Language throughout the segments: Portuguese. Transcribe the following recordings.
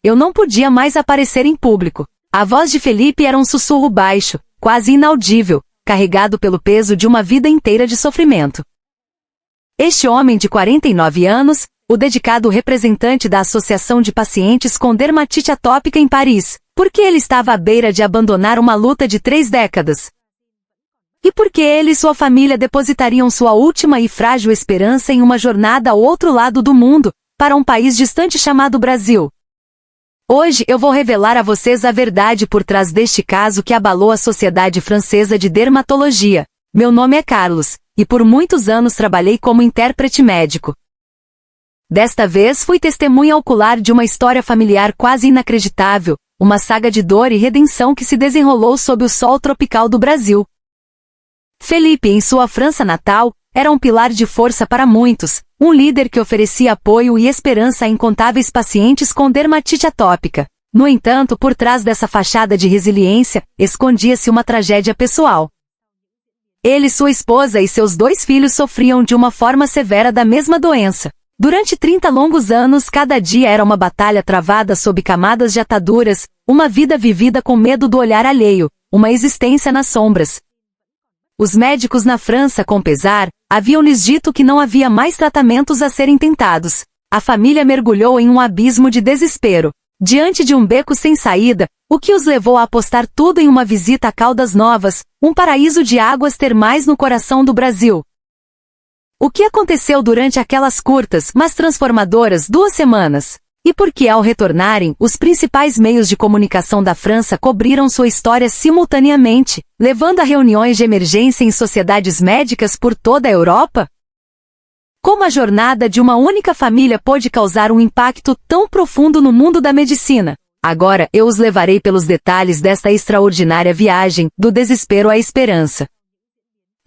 Eu não podia mais aparecer em público. A voz de Felipe era um sussurro baixo, quase inaudível, carregado pelo peso de uma vida inteira de sofrimento. Este homem de 49 anos, o dedicado representante da Associação de Pacientes com Dermatite Atópica em Paris, porque ele estava à beira de abandonar uma luta de 3 décadas. E porque ele e sua família depositariam sua última e frágil esperança em uma jornada ao outro lado do mundo, para um país distante chamado Brasil. Hoje eu vou revelar a vocês a verdade por trás deste caso que abalou a Sociedade Francesa de Dermatologia. Meu nome é Carlos, e por muitos anos trabalhei como intérprete médico. Desta vez fui testemunha ocular de uma história familiar quase inacreditável, uma saga de dor e redenção que se desenrolou sob o sol tropical do Brasil. Felipe, em sua França natal, era um pilar de força para muitos, um líder que oferecia apoio e esperança a incontáveis pacientes com dermatite atópica. No entanto, por trás dessa fachada de resiliência, escondia-se uma tragédia pessoal. Ele, sua esposa e seus 2 filhos sofriam de uma forma severa da mesma doença. Durante 30 longos anos, cada dia era uma batalha travada sob camadas de ataduras, uma vida vivida com medo do olhar alheio, uma existência nas sombras. Os médicos na França, com pesar, haviam-lhes dito que não havia mais tratamentos a serem tentados. A família mergulhou em um abismo de desespero. Diante de um beco sem saída, o que os levou a apostar tudo em uma visita a Caldas Novas, um paraíso de águas termais no coração do Brasil. O que aconteceu durante aquelas curtas, mas transformadoras 2 semanas? E por que, ao retornarem, os principais meios de comunicação da França cobriram sua história simultaneamente, levando a reuniões de emergência em sociedades médicas por toda a Europa? Como a jornada de uma única família pôde causar um impacto tão profundo no mundo da medicina? Agora eu os levarei pelos detalhes desta extraordinária viagem, do desespero à esperança.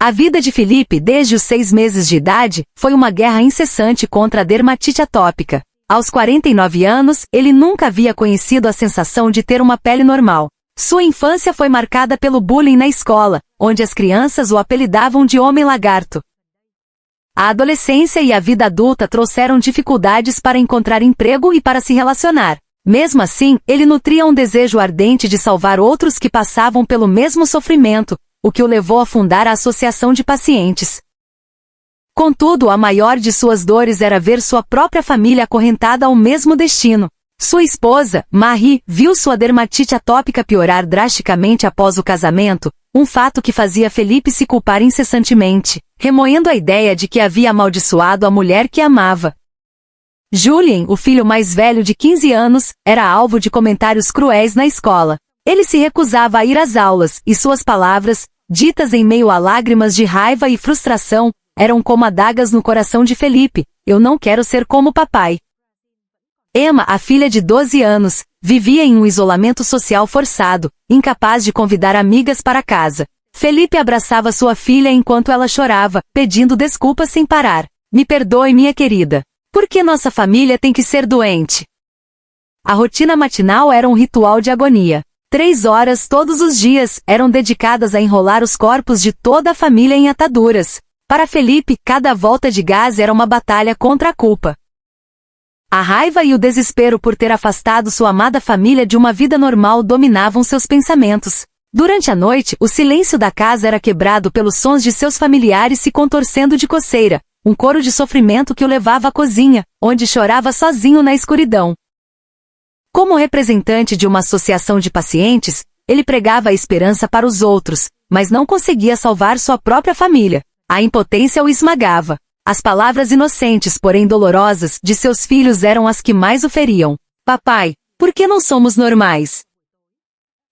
A vida de Felipe, desde os 6 meses de idade, foi uma guerra incessante contra a dermatite atópica. Aos 49 anos, ele nunca havia conhecido a sensação de ter uma pele normal. Sua infância foi marcada pelo bullying na escola, onde as crianças o apelidavam de homem-lagarto. A adolescência e a vida adulta trouxeram dificuldades para encontrar emprego e para se relacionar. Mesmo assim, ele nutria um desejo ardente de salvar outros que passavam pelo mesmo sofrimento, o que o levou a fundar a Associação de Pacientes. Contudo, a maior de suas dores era ver sua própria família acorrentada ao mesmo destino. Sua esposa, Marie, viu sua dermatite atópica piorar drasticamente após o casamento, um fato que fazia Felipe se culpar incessantemente, remoendo a ideia de que havia amaldiçoado a mulher que amava. Julien, o filho mais velho de 15 anos, era alvo de comentários cruéis na escola. Ele se recusava a ir às aulas, e suas palavras, ditas em meio a lágrimas de raiva e frustração, eram como adagas no coração de Felipe. Eu não quero ser como papai. Emma, a filha de 12 anos, vivia em um isolamento social forçado, incapaz de convidar amigas para casa. Felipe abraçava sua filha enquanto ela chorava, pedindo desculpas sem parar. Me perdoe, minha querida. Por que nossa família tem que ser doente? A rotina matinal era um ritual de agonia. 3 horas todos os dias eram dedicadas a enrolar os corpos de toda a família em ataduras. Para Felipe, cada volta de gás era uma batalha contra a culpa. A raiva e o desespero por ter afastado sua amada família de uma vida normal dominavam seus pensamentos. Durante a noite, o silêncio da casa era quebrado pelos sons de seus familiares se contorcendo de coceira, um coro de sofrimento que o levava à cozinha, onde chorava sozinho na escuridão. Como representante de uma associação de pacientes, ele pregava a esperança para os outros, mas não conseguia salvar sua própria família. A impotência o esmagava. As palavras inocentes, porém dolorosas, de seus filhos eram as que mais o feriam. Papai, por que não somos normais?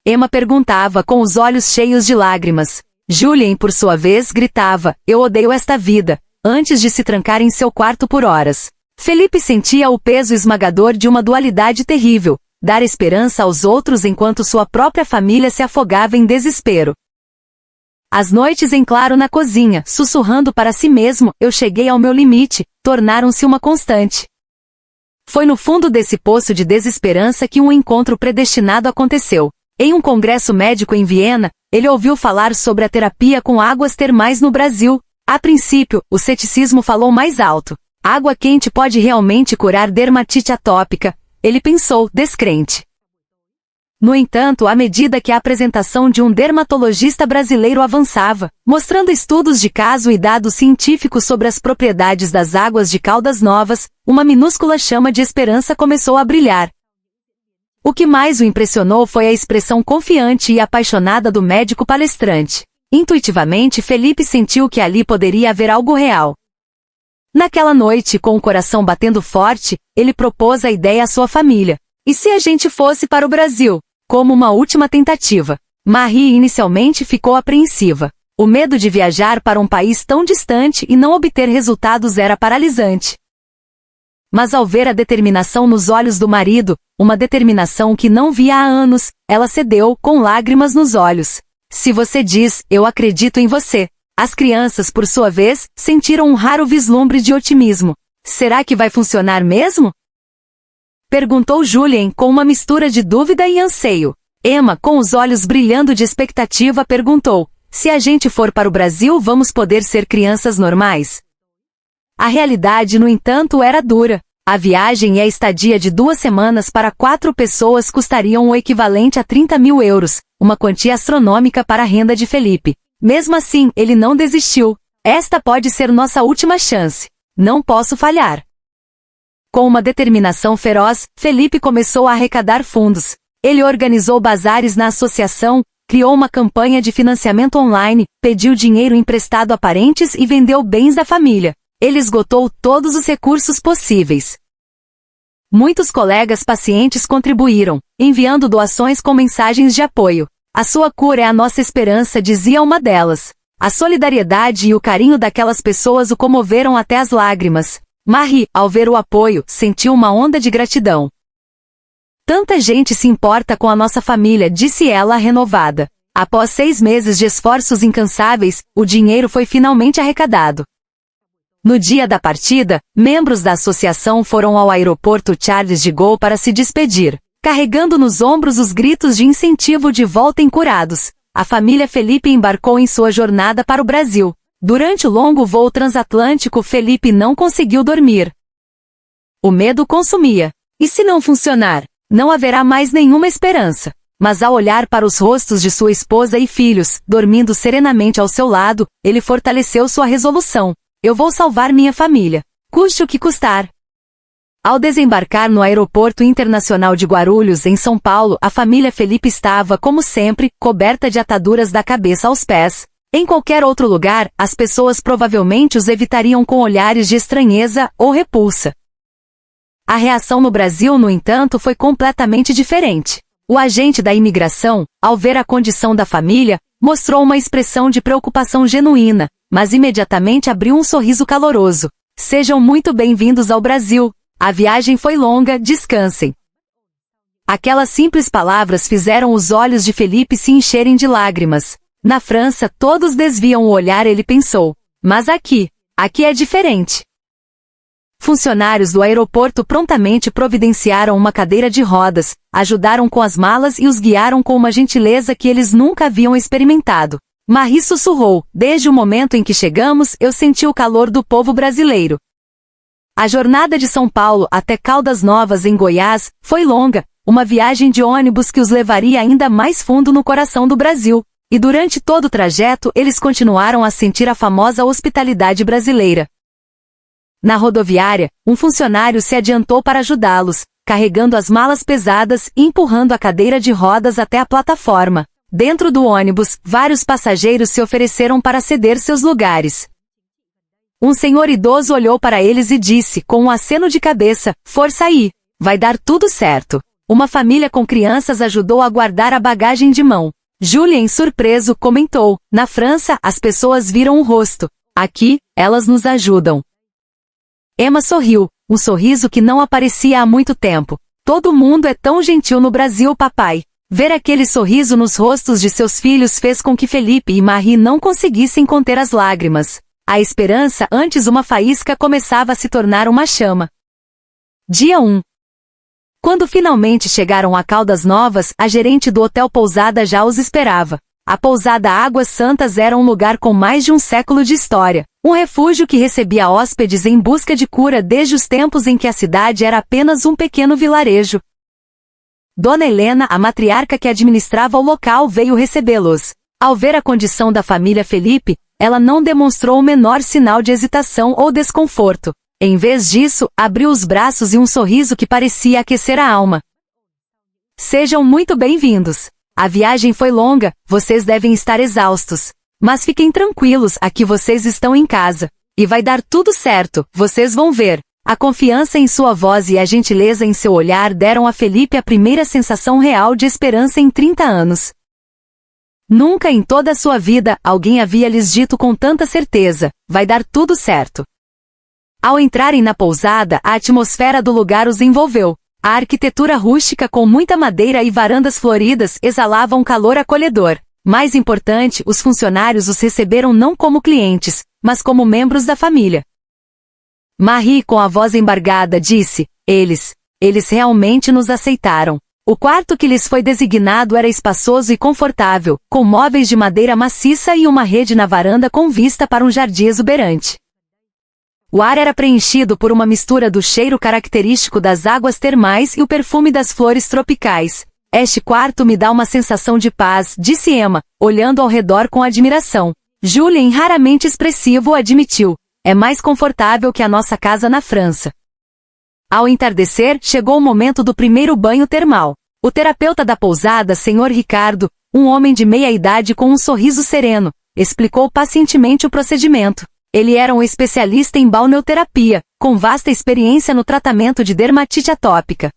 Emma perguntava com os olhos cheios de lágrimas. Julien, por sua vez, gritava, eu odeio esta vida, antes de se trancar em seu quarto por horas. Felipe sentia o peso esmagador de uma dualidade terrível, dar esperança aos outros enquanto sua própria família se afogava em desespero. As noites em claro na cozinha, sussurrando para si mesmo, eu cheguei ao meu limite, tornaram-se uma constante. Foi no fundo desse poço de desesperança que um encontro predestinado aconteceu. Em um congresso médico em Viena, ele ouviu falar sobre a terapia com águas termais no Brasil. A princípio, o ceticismo falou mais alto. Água quente pode realmente curar dermatite atópica. ele pensou, descrente. No entanto, à medida que a apresentação de um dermatologista brasileiro avançava, mostrando estudos de caso e dados científicos sobre as propriedades das águas de Caldas Novas, uma minúscula chama de esperança começou a brilhar. O que mais o impressionou foi a expressão confiante e apaixonada do médico palestrante. Intuitivamente, Felipe sentiu que ali poderia haver algo real. Naquela noite, com o coração batendo forte, ele propôs a ideia à sua família. E se a gente fosse para o Brasil? Como uma última tentativa. Marie inicialmente ficou apreensiva. O medo de viajar para um país tão distante e não obter resultados era paralisante. Mas ao ver a determinação nos olhos do marido, uma determinação que não via há anos, ela cedeu, com lágrimas nos olhos. Se você diz, eu acredito em você. As crianças, por sua vez, sentiram um raro vislumbre de otimismo. Será que vai funcionar mesmo? Perguntou Julien com uma mistura de dúvida e anseio. Emma, com os olhos brilhando de expectativa, perguntou, se a gente for para o Brasil vamos poder ser crianças normais? A realidade, no entanto, era dura. A viagem e a estadia de 2 semanas para 4 pessoas custariam o equivalente a 30 mil euros, uma quantia astronômica para a renda de Felipe. Mesmo assim, ele não desistiu. Esta pode ser nossa última chance. Não posso falhar. Com uma determinação feroz, Felipe começou a arrecadar fundos. Ele organizou bazares na associação, criou uma campanha de financiamento online, pediu dinheiro emprestado a parentes e vendeu bens da família. Ele esgotou todos os recursos possíveis. Muitos colegas pacientes contribuíram, enviando doações com mensagens de apoio. A sua cura é a nossa esperança, dizia uma delas. A solidariedade e o carinho daquelas pessoas o comoveram até as lágrimas. Marie, ao ver o apoio, sentiu uma onda de gratidão. Tanta gente se importa com a nossa família, disse ela renovada. Após 6 meses de esforços incansáveis, o dinheiro foi finalmente arrecadado. No dia da partida, membros da associação foram ao aeroporto Charles de Gaulle para se despedir, carregando nos ombros os gritos de incentivo de voltem curados. A família Felipe embarcou em sua jornada para o Brasil. Durante o longo voo transatlântico, Felipe não conseguiu dormir. O medo consumia. E se não funcionar? Não haverá mais nenhuma esperança. Mas ao olhar para os rostos de sua esposa e filhos, dormindo serenamente ao seu lado, ele fortaleceu sua resolução. Eu vou salvar minha família, custe o que custar. Ao desembarcar no Aeroporto Internacional de Guarulhos, em São Paulo, a família Felipe estava, como sempre, coberta de ataduras da cabeça aos pés. Em qualquer outro lugar, as pessoas provavelmente os evitariam com olhares de estranheza ou repulsa. A reação no Brasil, no entanto, foi completamente diferente. O agente da imigração, ao ver a condição da família, mostrou uma expressão de preocupação genuína, mas imediatamente abriu um sorriso caloroso. Sejam muito bem-vindos ao Brasil. A viagem foi longa, descansem. Aquelas simples palavras fizeram os olhos de Felipe se encherem de lágrimas. Na França, todos desviam o olhar, ele pensou. Mas aqui é diferente. Funcionários do aeroporto prontamente providenciaram uma cadeira de rodas, ajudaram com as malas e os guiaram com uma gentileza que eles nunca haviam experimentado. Marie sussurrou, desde o momento em que chegamos, eu senti o calor do povo brasileiro. A jornada de São Paulo até Caldas Novas, em Goiás, foi longa, uma viagem de ônibus que os levaria ainda mais fundo no coração do Brasil. E durante todo o trajeto eles continuaram a sentir a famosa hospitalidade brasileira. Na rodoviária, um funcionário se adiantou para ajudá-los, carregando as malas pesadas e empurrando a cadeira de rodas até a plataforma. Dentro do ônibus, vários passageiros se ofereceram para ceder seus lugares. Um senhor idoso olhou para eles e disse, com um aceno de cabeça, força aí, vai dar tudo certo. Uma família com crianças ajudou a guardar a bagagem de mão. Julien, surpreso, comentou, na França, as pessoas viram o rosto. Aqui, elas nos ajudam. Emma sorriu, um sorriso que não aparecia há muito tempo. Todo mundo é tão gentil no Brasil, papai. Ver aquele sorriso nos rostos de seus filhos fez com que Felipe e Marie não conseguissem conter as lágrimas. A esperança, antes uma faísca, começava a se tornar uma chama. Dia 1. Quando finalmente chegaram a Caldas Novas, a gerente do hotel pousada já os esperava. A pousada Águas Santas era um lugar com mais de um século de história, um refúgio que recebia hóspedes em busca de cura desde os tempos em que a cidade era apenas um pequeno vilarejo. Dona Helena, a matriarca que administrava o local, veio recebê-los. Ao ver a condição da família Felipe, ela não demonstrou o menor sinal de hesitação ou desconforto. Em vez disso, abriu os braços e um sorriso que parecia aquecer a alma. Sejam muito bem-vindos. A viagem foi longa, vocês devem estar exaustos. Mas fiquem tranquilos, aqui vocês estão em casa. E vai dar tudo certo, vocês vão ver. A confiança em sua voz e a gentileza em seu olhar deram a Felipe a primeira sensação real de esperança em 30 anos. Nunca em toda a sua vida alguém havia lhes dito com tanta certeza, vai dar tudo certo. Ao entrarem na pousada, a atmosfera do lugar os envolveu. A arquitetura rústica com muita madeira e varandas floridas exalava um calor acolhedor. Mais importante, os funcionários os receberam não como clientes, mas como membros da família. Marie, com a voz embargada, disse, eles realmente nos aceitaram. O quarto que lhes foi designado era espaçoso e confortável, com móveis de madeira maciça e uma rede na varanda com vista para um jardim exuberante. O ar era preenchido por uma mistura do cheiro característico das águas termais e o perfume das flores tropicais. Este quarto me dá uma sensação de paz, disse Emma, olhando ao redor com admiração. Julien, raramente expressivo, admitiu. É mais confortável que a nossa casa na França. Ao entardecer, chegou o momento do primeiro banho termal. O terapeuta da pousada, Sr. Ricardo, um homem de meia idade com um sorriso sereno, explicou pacientemente o procedimento. Ele era um especialista em balneoterapia, com vasta experiência no tratamento de dermatite atópica.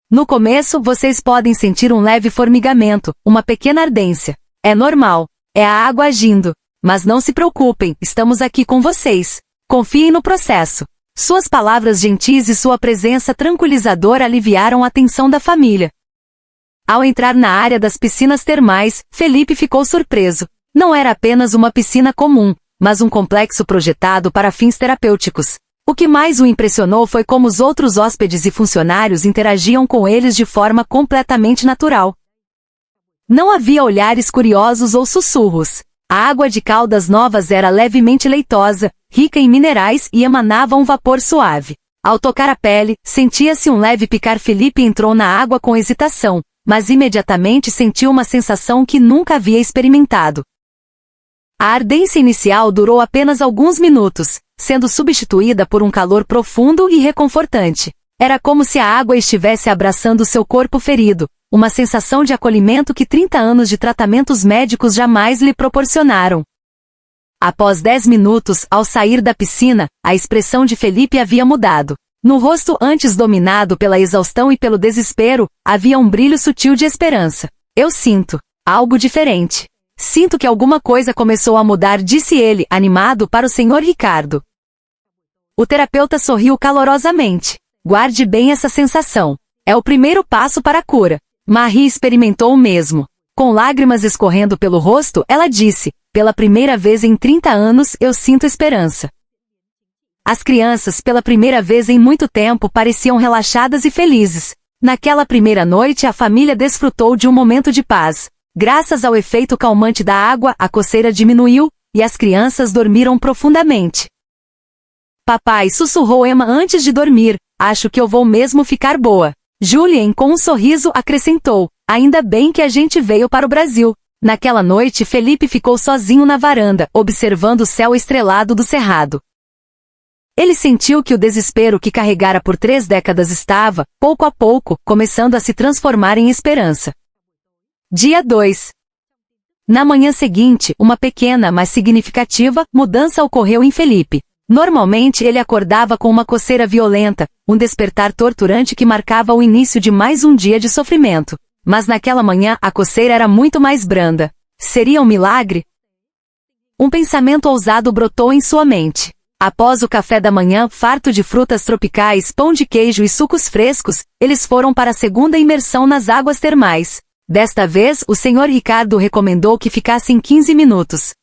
No começo, vocês podem sentir um leve formigamento, uma pequena ardência. É normal. É a água agindo. Mas não se preocupem, estamos aqui com vocês. Confiem no processo. Suas palavras gentis e sua presença tranquilizadora aliviaram a tensão da família. Ao entrar na área das piscinas termais, Felipe ficou surpreso. Não era apenas uma piscina comum, mas um complexo projetado para fins terapêuticos. O que mais o impressionou foi como os outros hóspedes e funcionários interagiam com eles de forma completamente natural. Não havia olhares curiosos ou sussurros. A água de Caldas Novas era levemente leitosa, rica em minerais e emanava um vapor suave. Ao tocar a pele, sentia-se um leve picar. Felipe entrou na água com hesitação, mas imediatamente sentiu uma sensação que nunca havia experimentado. A ardência inicial durou apenas alguns minutos, sendo substituída por um calor profundo e reconfortante. Era como se a água estivesse abraçando seu corpo ferido, uma sensação de acolhimento que 30 anos de tratamentos médicos jamais lhe proporcionaram. Após 10 minutos, ao sair da piscina, a expressão de Felipe havia mudado. No rosto antes dominado pela exaustão e pelo desespero, havia um brilho sutil de esperança. Eu sinto algo diferente. Sinto que alguma coisa começou a mudar, disse ele, animado para o Sr. Ricardo. O terapeuta sorriu calorosamente. Guarde bem essa sensação. É o primeiro passo para a cura. Marie experimentou o mesmo. Com lágrimas escorrendo pelo rosto, ela disse, pela primeira vez em 30 anos eu sinto esperança. As crianças, pela primeira vez em muito tempo, pareciam relaxadas e felizes. Naquela primeira noite a família desfrutou de um momento de paz. Graças ao efeito calmante da água, a coceira diminuiu, e as crianças dormiram profundamente. Papai, sussurrou Emma antes de dormir, acho que eu vou mesmo ficar boa. Julien, com um sorriso, acrescentou, ainda bem que a gente veio para o Brasil. Naquela noite Felipe ficou sozinho na varanda, observando o céu estrelado do cerrado. Ele sentiu que o desespero que carregara por 3 décadas estava, pouco a pouco, começando a se transformar em esperança. Dia 2. Na manhã seguinte, uma pequena, mas significativa, mudança ocorreu em Felipe. Normalmente ele acordava com uma coceira violenta, um despertar torturante que marcava o início de mais um dia de sofrimento. Mas naquela manhã a coceira era muito mais branda. Seria um milagre? Um pensamento ousado brotou em sua mente. Após o café da manhã, farto de frutas tropicais, pão de queijo e sucos frescos, eles foram para a segunda imersão nas águas termais. Desta vez, o Sr. Ricardo recomendou que ficassem 15 minutos.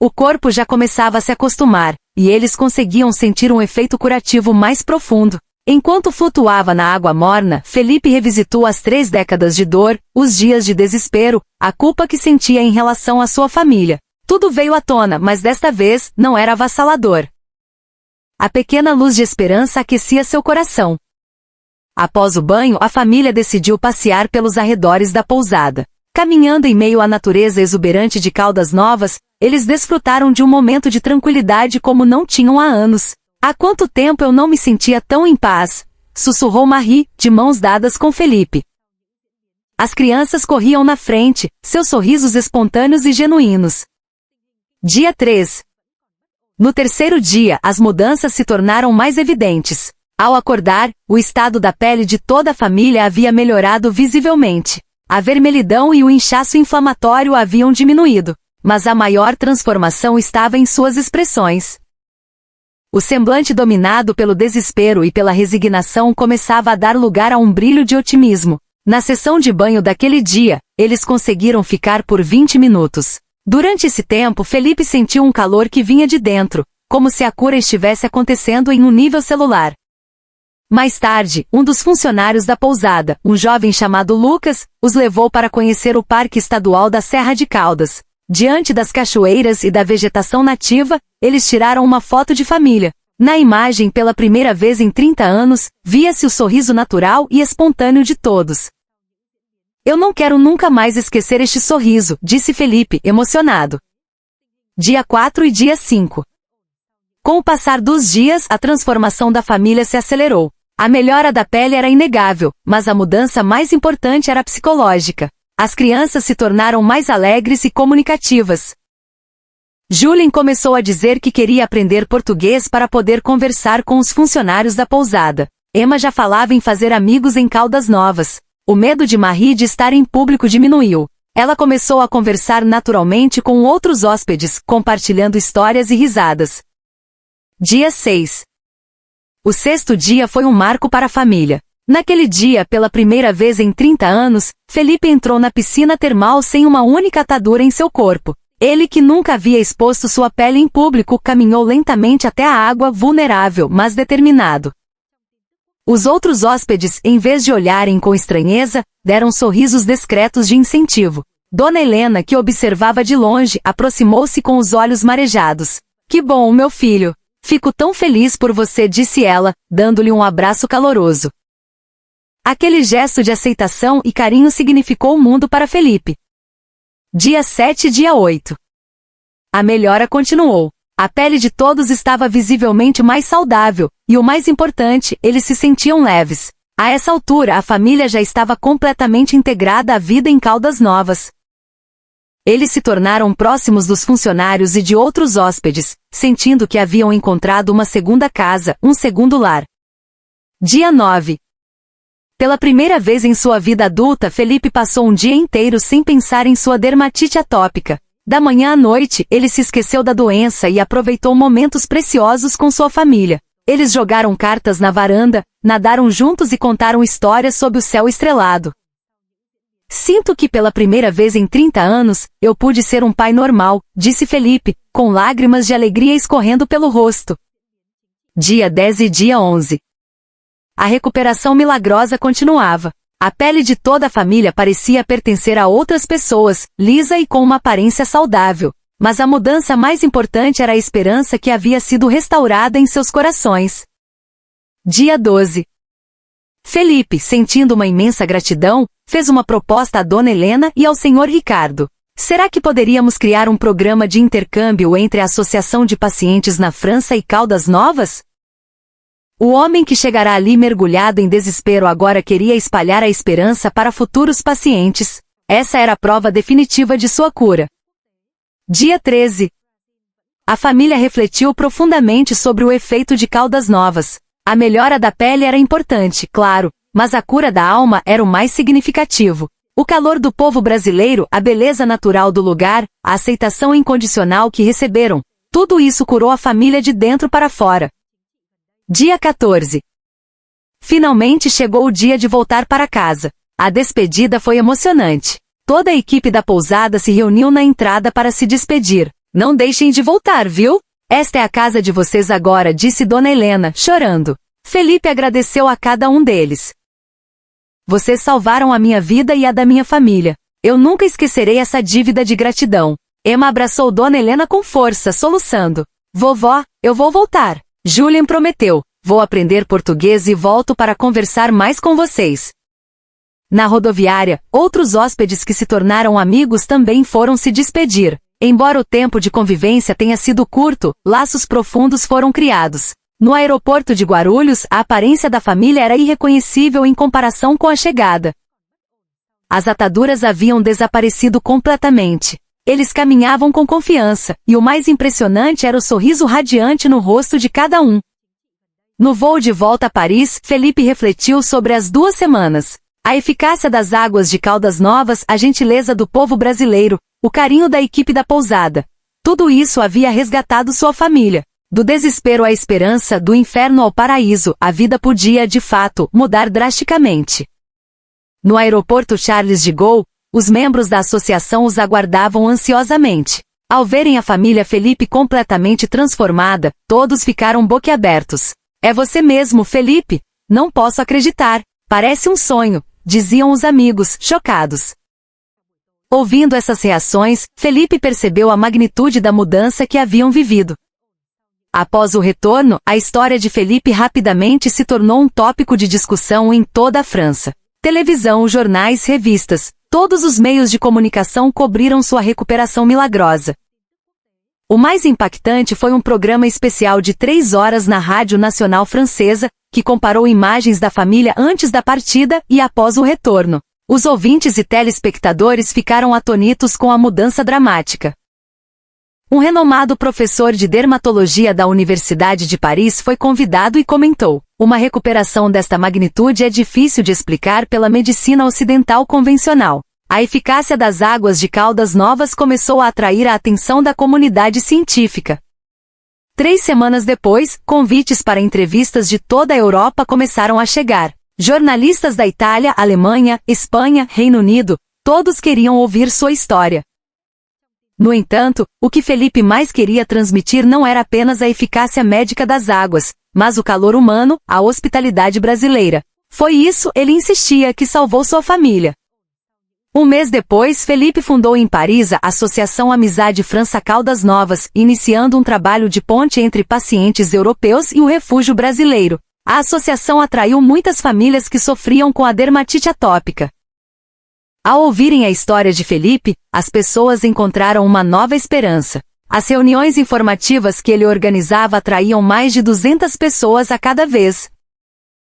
O corpo já começava a se acostumar, e eles conseguiam sentir um efeito curativo mais profundo. Enquanto flutuava na água morna, Felipe revisitou as 3 décadas de dor, os dias de desespero, a culpa que sentia em relação à sua família. Tudo veio à tona, mas desta vez, não era avassalador. A pequena luz de esperança aquecia seu coração. Após o banho, a família decidiu passear pelos arredores da pousada. Caminhando em meio à natureza exuberante de Caldas Novas, eles desfrutaram de um momento de tranquilidade como não tinham há anos. Há quanto tempo eu não me sentia tão em paz, sussurrou Marie, de mãos dadas com Felipe. As crianças corriam na frente, seus sorrisos espontâneos e genuínos. Dia 3. No terceiro dia, as mudanças se tornaram mais evidentes. Ao acordar, o estado da pele de toda a família havia melhorado visivelmente. A vermelhidão e o inchaço inflamatório haviam diminuído, mas a maior transformação estava em suas expressões. O semblante dominado pelo desespero e pela resignação começava a dar lugar a um brilho de otimismo. Na sessão de banho daquele dia, eles conseguiram ficar por 20 minutos. Durante esse tempo, Felipe sentiu um calor que vinha de dentro, como se a cura estivesse acontecendo em um nível celular. Mais tarde, um dos funcionários da pousada, um jovem chamado Lucas, os levou para conhecer o Parque Estadual da Serra de Caldas. Diante das cachoeiras e da vegetação nativa, eles tiraram uma foto de família. Na imagem, pela primeira vez em 30 anos, via-se o sorriso natural e espontâneo de todos. Eu não quero nunca mais esquecer este sorriso, disse Felipe, emocionado. Dia 4 e dia 5. Com o passar dos dias, a transformação da família se acelerou. A melhora da pele era inegável, mas a mudança mais importante era psicológica. As crianças se tornaram mais alegres e comunicativas. Julien começou a dizer que queria aprender português para poder conversar com os funcionários da pousada. Emma já falava em fazer amigos em Caldas Novas. O medo de Marie de estar em público diminuiu. Ela começou a conversar naturalmente com outros hóspedes, compartilhando histórias e risadas. Dia 6. O sexto dia foi um marco para a família. Naquele dia, pela primeira vez em 30 anos, Felipe entrou na piscina termal sem uma única atadura em seu corpo. Ele, que nunca havia exposto sua pele em público, caminhou lentamente até a água, vulnerável, mas determinado. Os outros hóspedes, em vez de olharem com estranheza, deram sorrisos discretos de incentivo. Dona Helena, que observava de longe, aproximou-se com os olhos marejados. Que bom, meu filho! Fico tão feliz por você, disse ela, dando-lhe um abraço caloroso. Aquele gesto de aceitação e carinho significou o mundo para Felipe. Dia 7 e dia 8. A melhora continuou. A pele de todos estava visivelmente mais saudável, e o mais importante, eles se sentiam leves. A essa altura, a família já estava completamente integrada à vida em Caldas Novas. Eles se tornaram próximos dos funcionários e de outros hóspedes, sentindo que haviam encontrado uma segunda casa, um segundo lar. Dia 9. Pela primeira vez em sua vida adulta, Felipe passou um dia inteiro sem pensar em sua dermatite atópica. Da manhã à noite, ele se esqueceu da doença e aproveitou momentos preciosos com sua família. Eles jogaram cartas na varanda, nadaram juntos e contaram histórias sob o céu estrelado. Sinto que pela primeira vez em 30 anos, eu pude ser um pai normal, disse Felipe, com lágrimas de alegria escorrendo pelo rosto. Dia 10 e dia 11. A recuperação milagrosa continuava. A pele de toda a família parecia pertencer a outras pessoas, lisa e com uma aparência saudável. Mas a mudança mais importante era a esperança que havia sido restaurada em seus corações. Dia 12. Felipe, sentindo uma imensa gratidão, fez uma proposta à Dona Helena e ao Sr. Ricardo. Será que poderíamos criar um programa de intercâmbio entre a Associação de Pacientes na França e Caldas Novas? O homem que chegará ali mergulhado em desespero agora queria espalhar a esperança para futuros pacientes. Essa era a prova definitiva de sua cura. Dia 13. A família refletiu profundamente sobre o efeito de Caldas Novas. A melhora da pele era importante, claro, mas a cura da alma era o mais significativo. O calor do povo brasileiro, a beleza natural do lugar, a aceitação incondicional que receberam, tudo isso curou a família de dentro para fora. Dia 14. Finalmente chegou o dia de voltar para casa. A despedida foi emocionante. Toda a equipe da pousada se reuniu na entrada para se despedir. Não deixem de voltar, viu? Esta é a casa de vocês agora, disse Dona Helena, chorando. Felipe agradeceu a cada um deles. Vocês salvaram a minha vida e a da minha família. Eu nunca esquecerei essa dívida de gratidão. Emma abraçou Dona Helena com força, soluçando. Vovó, eu vou voltar. Julien prometeu. Vou aprender português e volto para conversar mais com vocês. Na rodoviária, outros hóspedes que se tornaram amigos também foram se despedir. Embora o tempo de convivência tenha sido curto, laços profundos foram criados. No aeroporto de Guarulhos, a aparência da família era irreconhecível em comparação com a chegada. As ataduras haviam desaparecido completamente. Eles caminhavam com confiança, e o mais impressionante era o sorriso radiante no rosto de cada um. No voo de volta a Paris, Felipe refletiu sobre as 2 semanas. A eficácia das águas de Caldas Novas, a gentileza do povo brasileiro, o carinho da equipe da pousada. Tudo isso havia resgatado sua família. Do desespero à esperança, do inferno ao paraíso, a vida podia, de fato, mudar drasticamente. No aeroporto Charles de Gaulle, os membros da associação os aguardavam ansiosamente. Ao verem a família Felipe completamente transformada, todos ficaram boquiabertos. É você mesmo, Felipe? Não posso acreditar. Parece um sonho, diziam os amigos, chocados. Ouvindo essas reações, Felipe percebeu a magnitude da mudança que haviam vivido. Após o retorno, a história de Felipe rapidamente se tornou um tópico de discussão em toda a França. Televisão, jornais, revistas, todos os meios de comunicação cobriram sua recuperação milagrosa. O mais impactante foi um programa especial de 3 horas na Rádio Nacional Francesa, que comparou imagens da família antes da partida e após o retorno. Os ouvintes e telespectadores ficaram atônitos com a mudança dramática. Um renomado professor de dermatologia da Universidade de Paris foi convidado e comentou: uma recuperação desta magnitude é difícil de explicar pela medicina ocidental convencional. A eficácia das águas de Caldas Novas começou a atrair a atenção da comunidade científica. 3 semanas depois, convites para entrevistas de toda a Europa começaram a chegar. Jornalistas da Itália, Alemanha, Espanha, Reino Unido, todos queriam ouvir sua história. No entanto, o que Felipe mais queria transmitir não era apenas a eficácia médica das águas, mas o calor humano, a hospitalidade brasileira. Foi isso, ele insistia, que salvou sua família. Um mês depois, Felipe fundou em Paris a Associação Amizade França Caldas Novas, iniciando um trabalho de ponte entre pacientes europeus e o refúgio brasileiro. A associação atraiu muitas famílias que sofriam com a dermatite atópica. Ao ouvirem a história de Felipe, as pessoas encontraram uma nova esperança. As reuniões informativas que ele organizava atraíam mais de 200 pessoas a cada vez.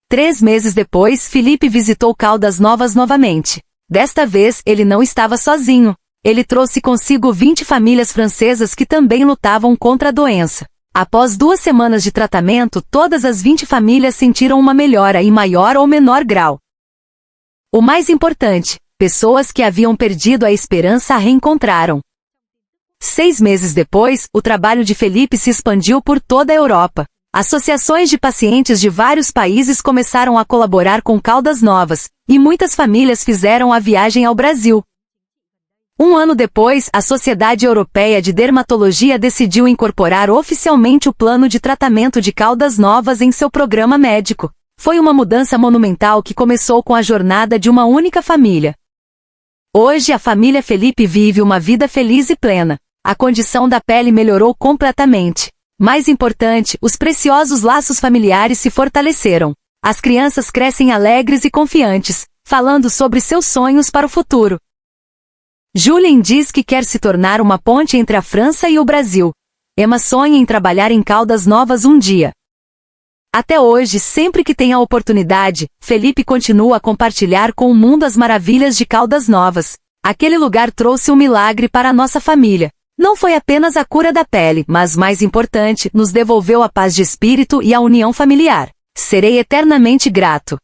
3 meses depois, Felipe visitou Caldas Novas novamente. Desta vez, ele não estava sozinho. Ele trouxe consigo 20 famílias francesas que também lutavam contra a doença. Após 2 semanas de tratamento, todas as 20 famílias sentiram uma melhora em maior ou menor grau. O mais importante, pessoas que haviam perdido a esperança a reencontraram. 6 meses depois, o trabalho de Felipe se expandiu por toda a Europa. Associações de pacientes de vários países começaram a colaborar com Caldas Novas, e muitas famílias fizeram a viagem ao Brasil. 1 ano depois, a Sociedade Europeia de Dermatologia decidiu incorporar oficialmente o plano de tratamento de Caldas Novas em seu programa médico. Foi uma mudança monumental que começou com a jornada de uma única família. Hoje a família Felipe vive uma vida feliz e plena. A condição da pele melhorou completamente. Mais importante, os preciosos laços familiares se fortaleceram. As crianças crescem alegres e confiantes, falando sobre seus sonhos para o futuro. Julien diz que quer se tornar uma ponte entre a França e o Brasil. Emma sonha em trabalhar em Caldas Novas um dia. Até hoje, sempre que tem a oportunidade, Felipe continua a compartilhar com o mundo as maravilhas de Caldas Novas. Aquele lugar trouxe um milagre para a nossa família. Não foi apenas a cura da pele, mas mais importante, nos devolveu a paz de espírito e a união familiar. Serei eternamente grato.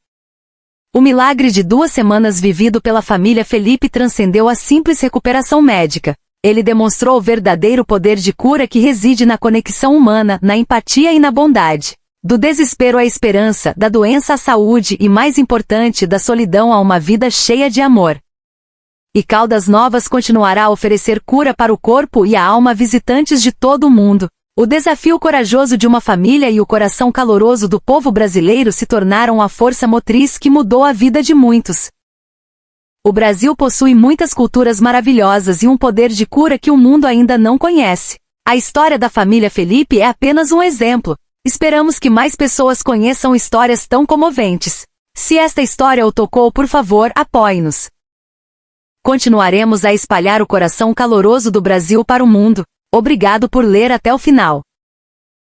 O milagre de 2 semanas vivido pela família Felipe transcendeu a simples recuperação médica. Ele demonstrou o verdadeiro poder de cura que reside na conexão humana, na empatia e na bondade. Do desespero à esperança, da doença à saúde e, mais importante, da solidão a uma vida cheia de amor. E Caldas Novas continuará a oferecer cura para o corpo e a alma a visitantes de todo o mundo. O desafio corajoso de uma família e o coração caloroso do povo brasileiro se tornaram a força motriz que mudou a vida de muitos. O Brasil possui muitas culturas maravilhosas e um poder de cura que o mundo ainda não conhece. A história da família Felipe é apenas um exemplo. Esperamos que mais pessoas conheçam histórias tão comoventes. Se esta história o tocou, por favor, apoie-nos. Continuaremos a espalhar o coração caloroso do Brasil para o mundo. Obrigado por ler até o final.